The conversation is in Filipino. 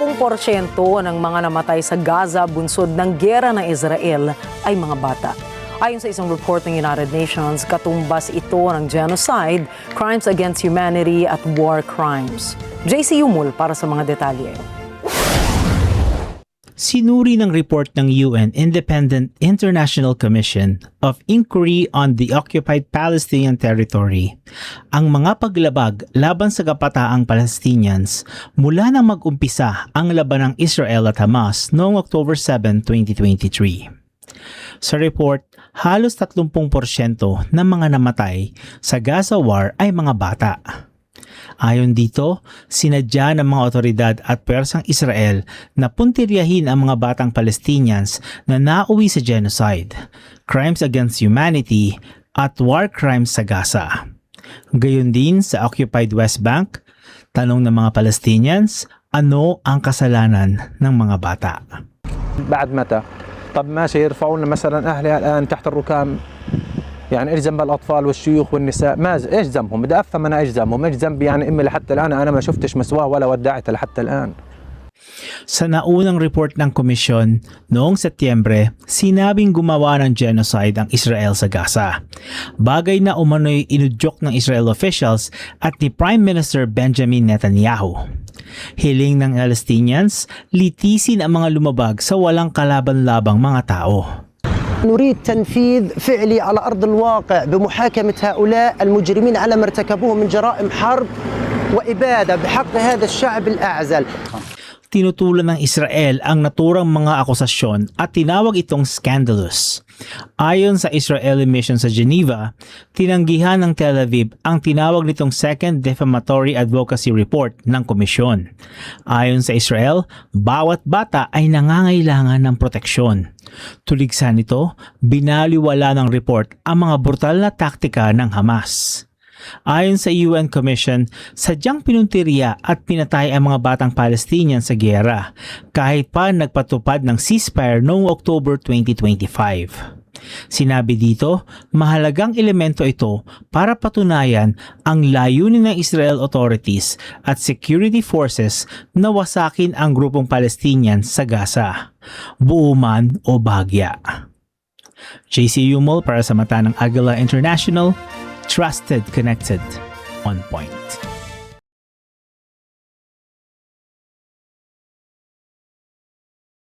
ng mga namatay sa Gaza bunsod ng giyera ng Israel ay mga bata. Ayon sa isang report ng United Nations, katumbas ito ng genocide, crimes against humanity at war crimes. JC Yumul para sa mga detalye. Sinuri ng report ng UN Independent International Commission of Inquiry on the Occupied Palestinian Territory ang mga paglabag laban sa kapataang Palestinians mula nang mag-umpisa ang laban ng Israel at Hamas noong October 7, 2023. Sa report, halos 30% ng mga namatay sa Gaza War ay mga bata. Ayon dito, sinadya ng mga otoridad at pwersang Israel na puntiryahin ang mga batang Palestinians na nauwi sa genocide, crimes against humanity at war crimes sa Gaza. Gayon din sa occupied West Bank, tanong ng mga Palestinians, ano ang kasalanan ng mga bata? بعد متى؟ طب ماشي يرفعون مثلا اهلها الان تحت الركام يعني ايش ذنب الاطفال والشيوخ والنساء؟ ما ايش ذنبهم؟ بدي افهم انا ايش ذنبهم؟ ايش ذنبي يعني امي لحتى الان انا ما شفتش مسواه ولا ودعتها لحتى الان. Sa naunang report ng komisyon noong Setyembre, sinabing gumawa ng genocide ang Israel sa Gaza. Bagay na umano'y inudyok ng Israel officials at ni Prime Minister Benjamin Netanyahu. Hiling ng Palestinians, litisin ang mga lumabag sa walang kalaban-labang mga tao. نريد تنفيذ فعلي على أرض الواقع بمحاكمة هؤلاء المجرمين على ما ارتكبوه من جرائم حرب وإبادة بحق هذا الشعب الأعزل. Tinutulan ng Israel ang naturang mga akusasyon at tinawag itong scandalous. Ayon sa Israeli mission sa Geneva, tinanggihan ng Tel Aviv ang tinawag nitong Second Defamatory Advocacy Report ng komisyon. Ayon sa Israel, bawat bata ay nangangailangan ng proteksyon. Tuligsa nito, binaliwala ng report ang mga brutal na taktika ng Hamas. Ayon sa UN Commission, sadyang pinuntirya at pinatay ang mga batang Palestinian sa giyera kahit pa nagpatupad ng ceasefire noong October 2025. Sinabi dito, mahalagang elemento ito para patunayan ang layunin ng Israel authorities at security forces na wasakin ang grupong Palestinian sa Gaza, buo man o bahagya. JC Yumol para sa mata ng Agila International, trusted, connected, on point.